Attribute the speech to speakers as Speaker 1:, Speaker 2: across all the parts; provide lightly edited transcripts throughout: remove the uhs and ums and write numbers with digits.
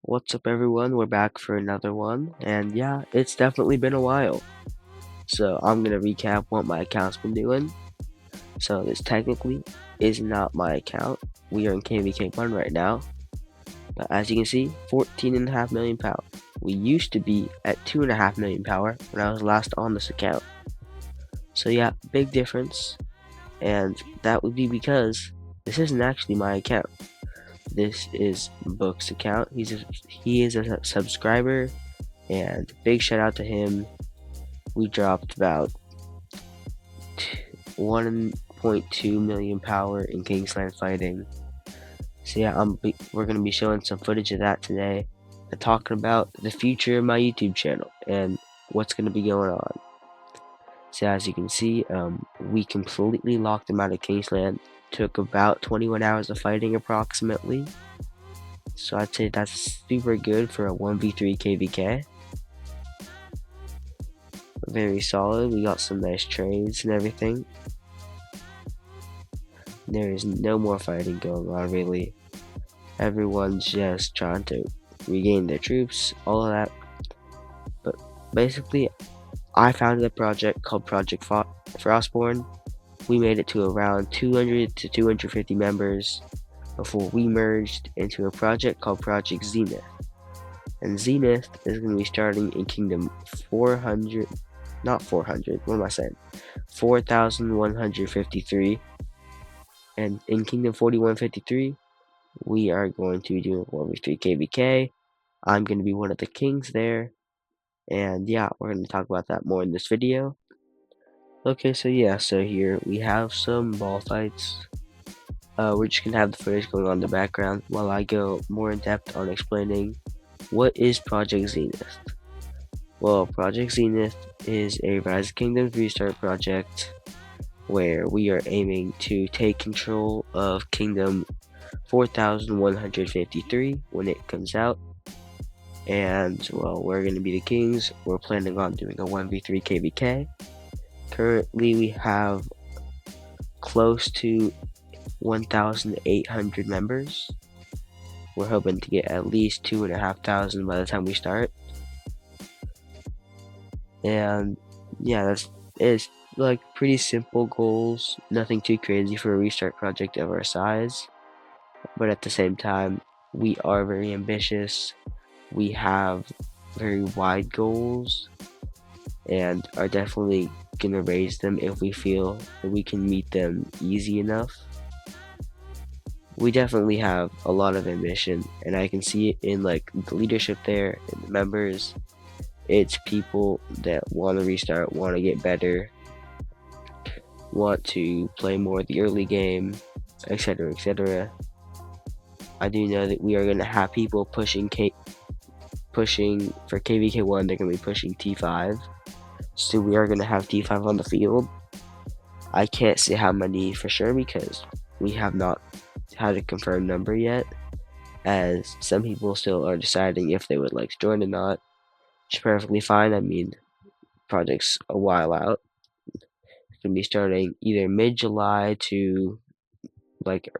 Speaker 1: What's up, everyone? We're back for another one, and yeah, it's definitely been a while. So, I'm gonna recap what my account's been doing. So, this technically is not my account. We are in KVK1 right now, but as you can see, 14.5 million power. We used to be at 2.5 million power when I was last on this account. So, yeah, big difference, and that would be because this isn't actually my account. This is Book's account. He is a subscriber, and big shout out to him. We dropped about 1.2 million power in Kingsland fighting. So yeah, we're gonna be showing some footage of that today, and talking about the future of my YouTube channel and what's gonna be going on. So as you can see, we completely locked him out of Kingsland. Took about 21 hours of fighting approximately. So I'd say that's super good for a 1v3 KVK. Very solid. We got some nice trades and everything. There is no more fighting going on, really. Everyone's just trying to regain their troops, all of that. But basically, I founded a project called Project Frostborn. We made it to around 200 to 250 members before we merged into a project called Project Zenith. And Zenith is going to be starting in Kingdom 400, not 400, what am I saying? 4,153. And in Kingdom 4153, we are going to be doing 1v3 KVK. I'm going to be one of the kings there. And yeah, we're going to talk about that more in this video. Okay, so yeah, so here we have some ball fights. We're just going to have the footage going on in the background while I go more in depth on explaining what is Project Zenith. Well, Project Zenith is a Rise of Kingdoms restart project where we are aiming to take control of Kingdom 4,153 when it comes out. And, well, we're going to be the kings. We're planning on doing a 1v3 KVK. Currently, we have close to 1,800 members. We're hoping to get at least 2,500 by the time we start. And, yeah, it's like pretty simple goals. Nothing too crazy for a restart project of our size. But at the same time, we are very ambitious. We have very wide goals and are definitely gonna raise them if we feel that we can meet them easy enough. We definitely have a lot of ambition, and I can see it in like the leadership there and the members. It's people that want to restart, want to get better, want to play more of the early game, etc., etc. I do know that we are gonna have people pushing for KVK1. They're gonna be pushing T5. So we are going to have T5 on the field. I can't say how many for sure because we have not had a confirmed number yet, as some people still are deciding if they would like to join or not. Which is perfectly fine. I mean, project's a while out. It's going to be starting either mid-July to like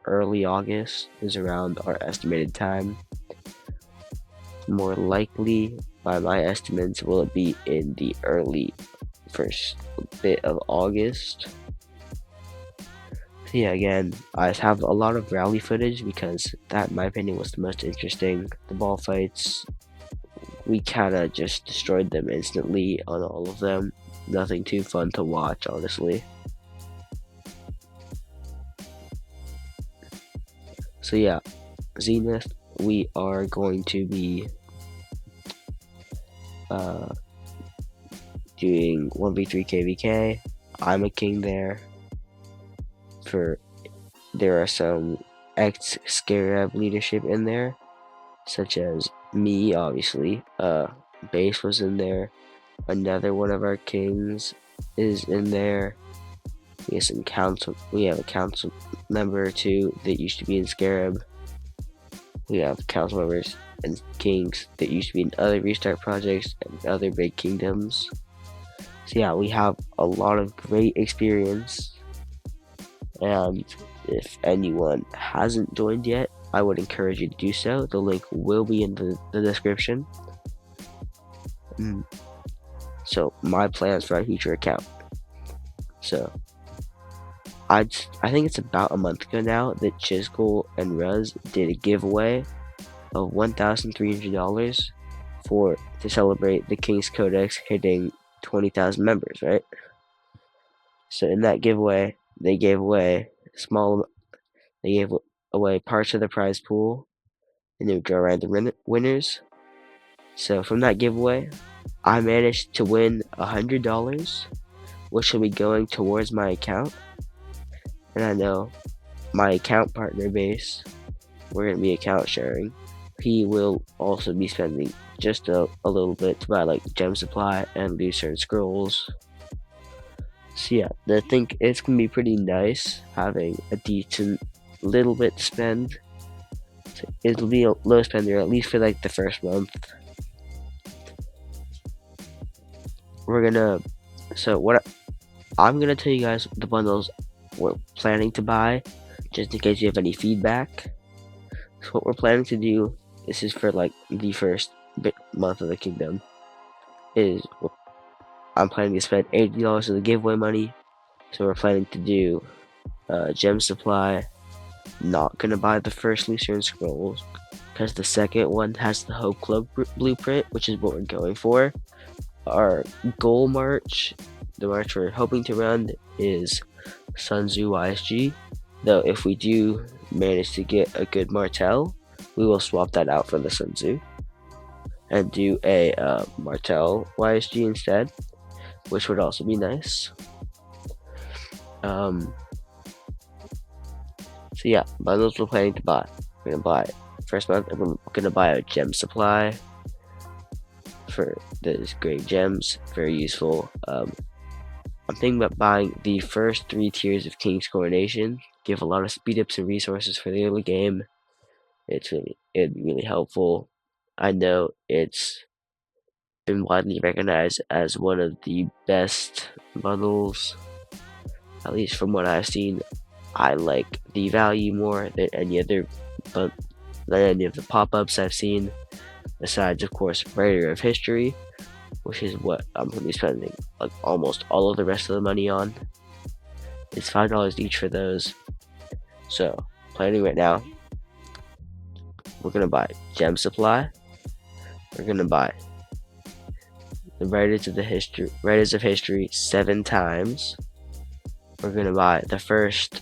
Speaker 1: early August is around our estimated time. More likely, by my estimates, will it be in the early first bit of August. So yeah, again, I have a lot of rally footage because that, in my opinion, was the most interesting. The ball fights, we kind of just destroyed them instantly on all of them. Nothing too fun to watch, honestly. So yeah, Zenith, we are going to be doing 1v3 KVK. I'm a king there. There are some ex-Scarab leadership in there, such as me, obviously. Base was in there. Another one of our kings is in there. We have some council. We have a council member or two that used to be in Scarab. We have council members and kings that used to be in other restart projects and other big kingdoms. So yeah, we have a lot of great experience. And if anyone hasn't joined yet, I would encourage you to do so. The link will be in the description. So my plans for a future account. So I think it's about a month ago now that Chisgul and Ruz did a giveaway of $1,300 to celebrate the King's Codex hitting 20,000 members, right? So in that giveaway, they gave away parts of the prize pool, and they would draw around the winners. So from that giveaway, I managed to win $100, which will be going towards my account. And I know my account partner base, we're going to be account sharing. He will also be spending just a little bit to buy like gem supply and Lucerne scrolls. So yeah, I think it's going to be pretty nice having a decent little bit to spend. So it'll be a low spender, at least for like the first month. I'm gonna tell you guys the bundles we're planning to buy, just in case you have any feedback. So what we're planning to do, this is for like the first month of the kingdom, I'm planning to spend $80 of the giveaway money. So we're planning to do gem supply. Not gonna buy the first Lucerne scrolls because the second one has the Hope Club blueprint, which is what we're going for. Our goal march, the march we're hoping to run, is Sun Tzu YSG. Though if we do manage to get a good Martel, we will swap that out for the Sun Tzu and do a Martel YSG instead, which would also be nice. So yeah, bundles we're planning to buy. We're gonna buy first month. I'm gonna buy a gem supply for those great gems, very useful. I'm thinking about buying the first 3 tiers of King's Coronation. Give a lot of speed ups and resources for the early game. It'd be really helpful. I know it's been widely recognized as one of the best bundles, at least from what I've seen. I like the value more than any of the pop-ups I've seen, besides of course Writer of History, which is what I'm going to be spending like almost all of the rest of the money on. It's $5 each for those. So planning right now, we're going to buy gem supply. We're going to buy the Writers of History 7 times. We're going to buy the first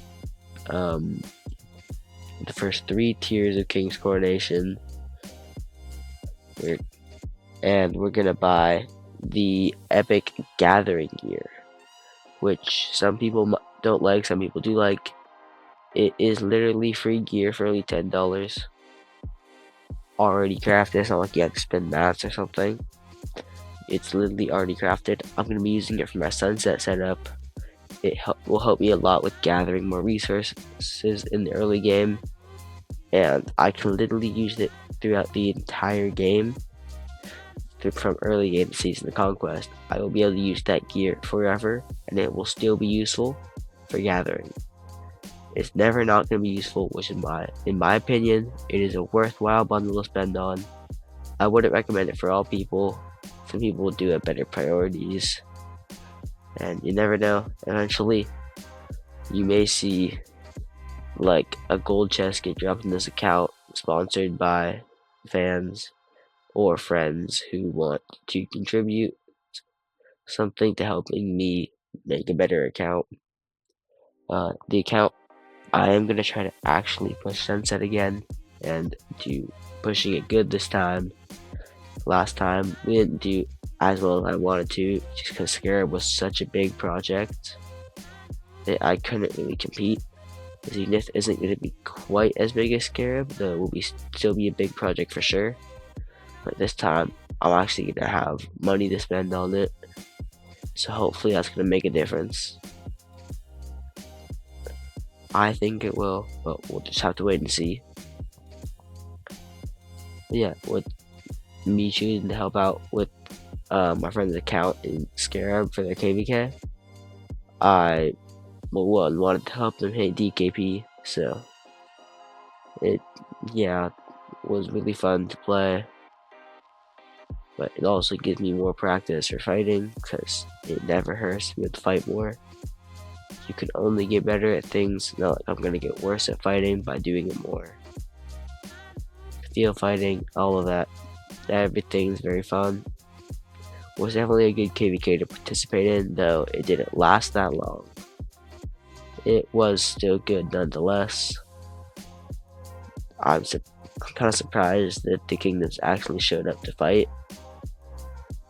Speaker 1: 3 tiers of King's Coronation. And we're gonna buy the Epic Gathering gear, which some people don't like, some people do like. It is literally free gear for only $10. Already crafted. It's not like you have to spend mats or something. It's literally already crafted. I'm gonna be using it for my sunset setup. It will help me a lot with gathering more resources in the early game, and I can literally use it throughout the entire game. From early game to Season of Conquest, I will be able to use that gear forever, and it will still be useful for gathering. It's never not going to be useful, which is in my opinion, it is a worthwhile bundle to spend on. I wouldn't recommend it for all people. Some people do have better priorities, and you never know. Eventually, you may see like a gold chest get dropped in this account, sponsored by fans or friends who want to contribute something to helping me make a better account. The account, I am going to try to actually push Sunset again and do pushing it good this time. Last time we didn't do as well as I wanted to, just because Scarab was such a big project that I couldn't really compete. Zenith isn't going to be quite as big as Scarab, though it will still be a big project for sure. But this time, I'm actually going to have money to spend on it. So hopefully that's going to make a difference. I think it will, but we'll just have to wait and see. But yeah, with me choosing to help out with my friend's account in Scarab for their KVK, I wanted to help them hit DKP, so yeah, was really fun to play, but it also gives me more practice for fighting because it never hurts to be able to fight more. You can only get better at things, not like I'm gonna get worse at fighting by doing it more. Field fighting, all of that, everything's very fun. Was definitely a good KVK to participate in, though it didn't last that long. It was still good nonetheless. I'm kind of surprised that the kingdoms actually showed up to fight,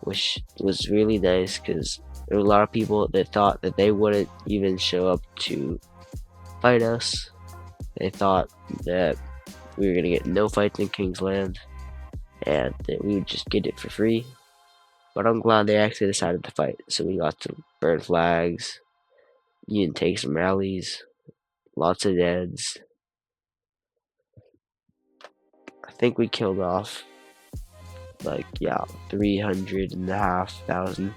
Speaker 1: which was really nice because there were a lot of people that thought that they wouldn't even show up to fight us. They thought that we were gonna get no fights in Kingsland and that we would just get it for free. But I'm glad they actually decided to fight, so we got to burn flags, you can take some rallies, lots of deads. I think we killed off like 300,500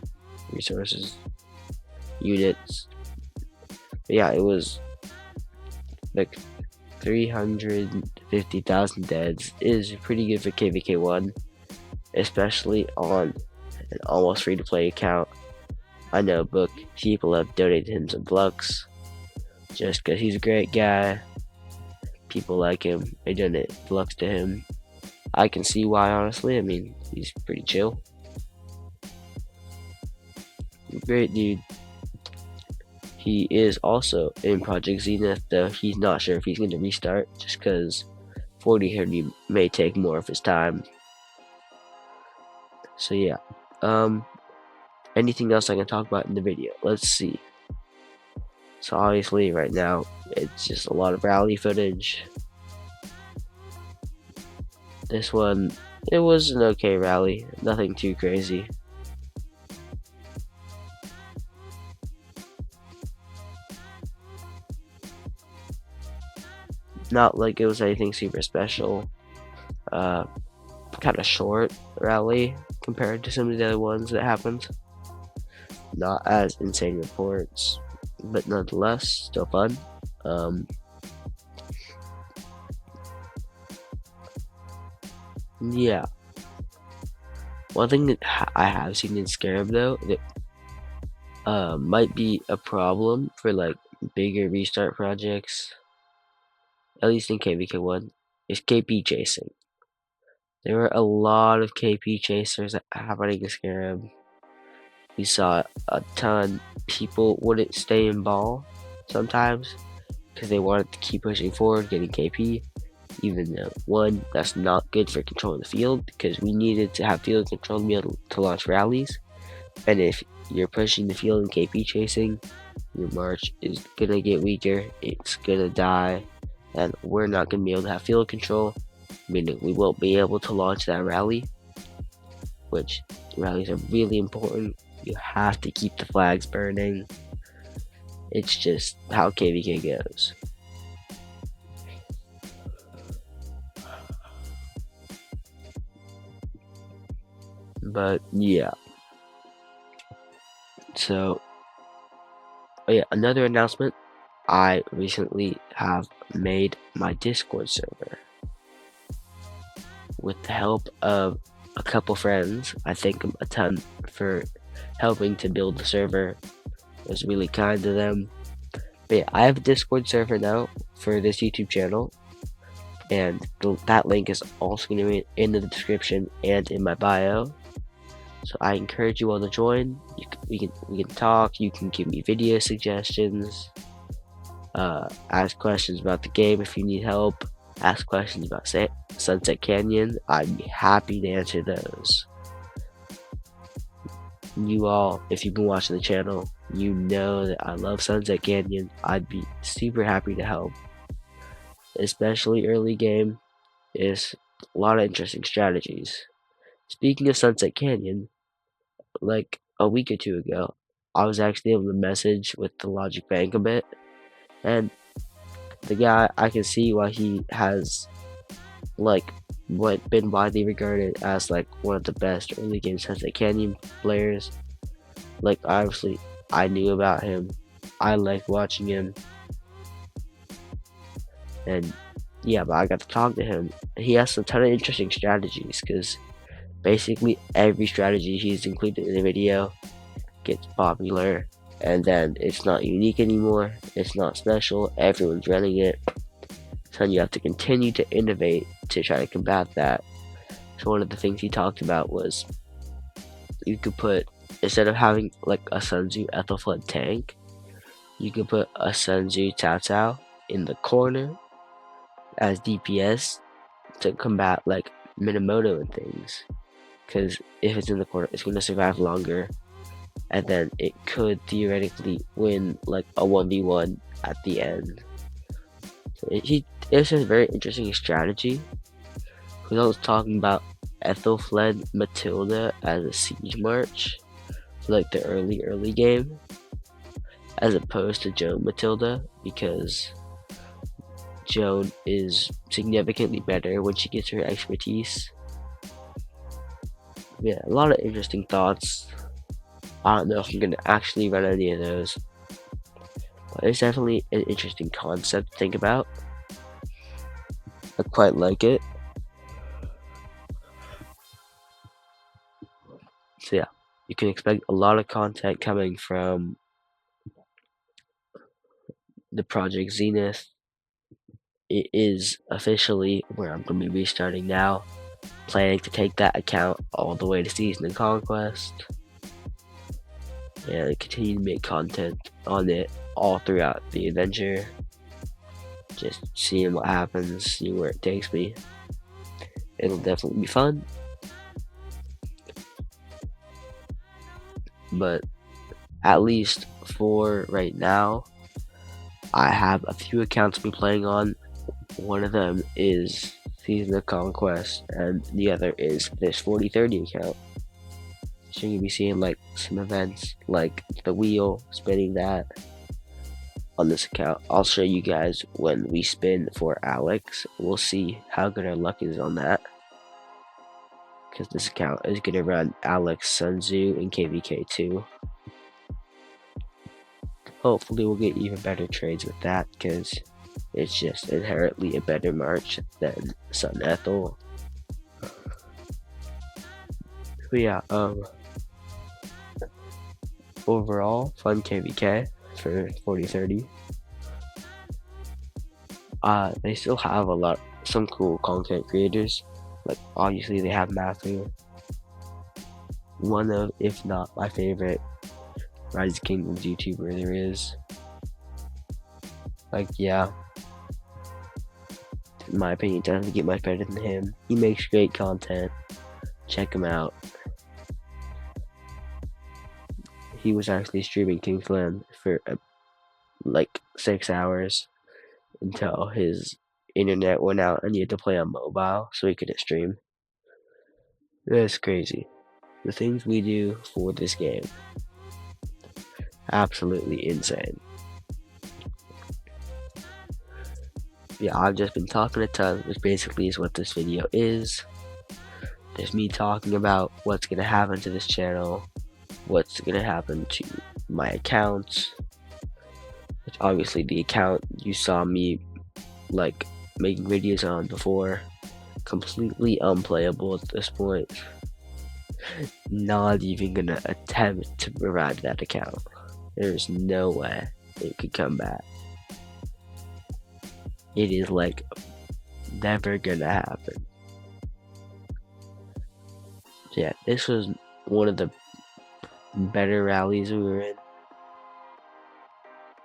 Speaker 1: resources units. But yeah, it was like 350,000 deads is pretty good for KVK1, especially on an almost free to play account. I know book people have donated him some Flux just because he's a great guy. People like him, they donate Flux to him. I can see why, honestly. I mean, he's pretty chill. Great dude. He is also in Project Zenith, though he's not sure if he's going to restart just because 40 may take more of his time. So yeah, anything else I can talk about in the video? Let's see. So obviously right now it's just a lot of rally footage. This one, it was an okay rally, nothing too crazy. Not like it was anything super special. Kind of short rally compared to some of the other ones that happened. Not as insane reports, but nonetheless, still fun. Yeah. One thing that I have seen in Scarab though that might be a problem for like bigger restart projects, at least in KVK1, is KP chasing. There were a lot of KP chasers happening in Scarab. We saw a ton. People wouldn't stay in ball sometimes because they wanted to keep pushing forward, getting KP. Even though, one, that's not good for controlling the field because we needed to have field control to be able to launch rallies. And if you're pushing the field and KP chasing, your march is gonna get weaker, it's gonna die, and we're not gonna be able to have field control, meaning we won't be able to launch that rally, which rallies are really important. You have to keep the flags burning. It's just how KVK goes. But yeah. So, oh yeah, another announcement. I recently have made my Discord server. With the help of a couple friends, I thank them a ton for helping to build the server. It was really kind to them. But yeah, I have a Discord server now for this YouTube channel, and that link is also going to be in the description and in my bio. So I encourage you all to join. We can talk. You can give me video suggestions. Ask questions about the game if you need help. Ask questions about Sunset Canyon. I'd be happy to answer those. You all, if you've been watching the channel, you know that I love Sunset Canyon. I'd be super happy to help. Especially early game, is a lot of interesting strategies. Speaking of Sunset Canyon, like a week or two ago, I was actually able to message with the Logic Bank a bit, and the guy, I can see why he has like been widely regarded as like one of the best early game Sunset Canyon players. Like obviously, I knew about him. I liked watching him, and Yeah, but I got to talk to him. He has a ton of interesting strategies because basically every strategy he's included in the video gets popular, and then it's not unique anymore. It's not special. Everyone's running it. So you have to continue to innovate to try to combat that. So one of the things he talked about was you could put, instead of having like a Sun Tzu Ethelflaed tank, you could put a Sun Tzu Cao Cao in the corner as DPS to combat like Minamoto and things. Because if it's in the corner, it's going to survive longer, and then it could theoretically win like a 1v1 at the end. So it's a very interesting strategy. Because I was talking about Ethelflaed Matilda as a siege march for like the early game, as opposed to Joan Matilda, because Joan is significantly better when she gets her expertise. Yeah, a lot of interesting thoughts. I don't know if I'm gonna actually run any of those, but it's definitely an interesting concept to think about. I quite like it. So yeah, you can expect a lot of content coming from the project Zenith. It is officially where I'm gonna be restarting now, planning to take that account all the way to Season of Conquest, and continue to make content on it all throughout the adventure. Just seeing what happens, see where it takes me. It'll definitely be fun. But at least for right now, I have a few accounts to be playing on. One of them is Season of Conquest, and the other is this 4030 account. So you're gonna be seeing like some events like the wheel, spinning that on this account. I'll show you guys when we spin for Alex. We'll see how good our luck is on that, because this account is gonna run Alex, Sun Tzu, and KVK2. Hopefully we'll get even better trades with that, because it's just inherently a better march than Sun Ethel. But yeah, overall, fun KVK for 4030. They still have some cool content creators. Like, obviously they have Matthew, one of, if not my favorite, Rise of Kingdoms YouTuber there is. Like, yeah, in my opinion, it doesn't get much better than him. He makes great content. Check him out. He was actually streaming Kingsland for like 6 hours until his internet went out and he had to play on mobile so he couldn't stream. That's crazy. The things we do for this game, absolutely insane. Yeah, I've just been talking a ton, which basically is what this video is. There's me talking about what's gonna happen to this channel, what's gonna happen to my accounts, which obviously the account you saw me like making videos on before, completely unplayable at this point. Not even gonna attempt to revive that account. There's no way it could come back. It is like never gonna happen. So yeah, this was one of the better rallies we were in.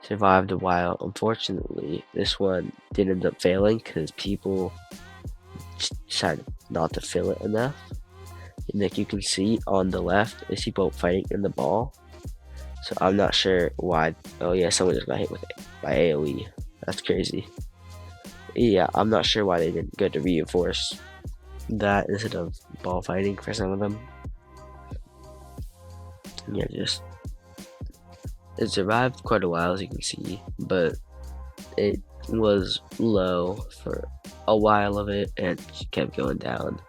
Speaker 1: Survived a while. Unfortunately, this one did end up failing because people decided not to fill it enough. And like you can see on the left, is people fighting in the ball. So I'm not sure why. Oh yeah, someone just got hit with it by AoE. That's crazy. Yeah, I'm not sure why they didn't go to reinforce that instead of ball fighting for some of them. Yeah, just it survived quite a while, as you can see, but it was low for a while of it and kept going down.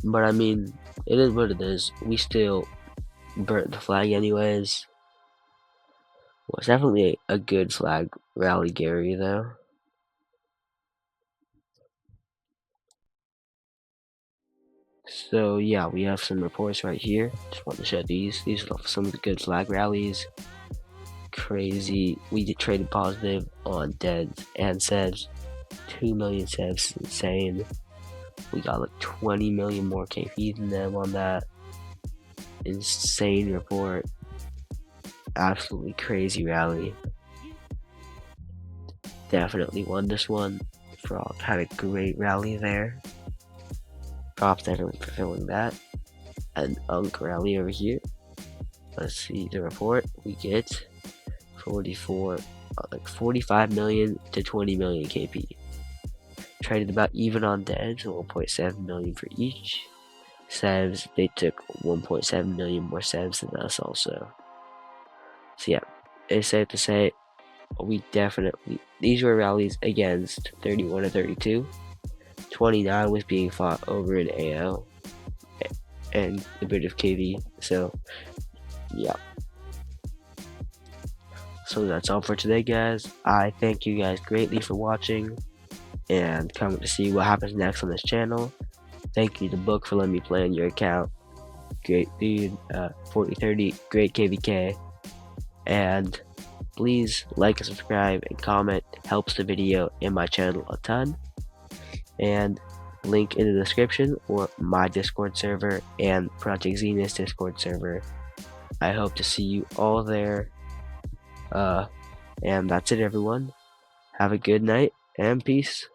Speaker 1: But I mean, it is what it is. We still burnt the flag anyways. it's definitely a good flag rally, Gary, though. So yeah, we have some reports right here. Just want to show these. These are some of the good flag rallies. Crazy. We did traded positive on deads and sevs. 2 million sevs, insane. We got like 20 million more KP than them on that. Insane report. Absolutely crazy rally. Definitely won this one. Frog had a great rally there. Props to everyone for filming that. An Unk rally over here. Let's see the report. We get 45 million to 20 million KP. Traded about even on deads, 1.7 million for each. Sevs, they took 1.7 million more sevs than us also. So yeah, it's safe to say these were rallies against 31 to 32. 29 was being fought over in AO and a bit of KV. So yeah. So that's all for today, guys. I thank you guys greatly for watching and coming to see what happens next on this channel. Thank you to Book for letting me play on your account. Great dude, 4030, great KVK. And please like and subscribe and comment. Helps the video and my channel a ton. And link in the description or my Discord server and Project Zenith Discord server. I hope to see you all there. And that's it, everyone. Have a good night and peace.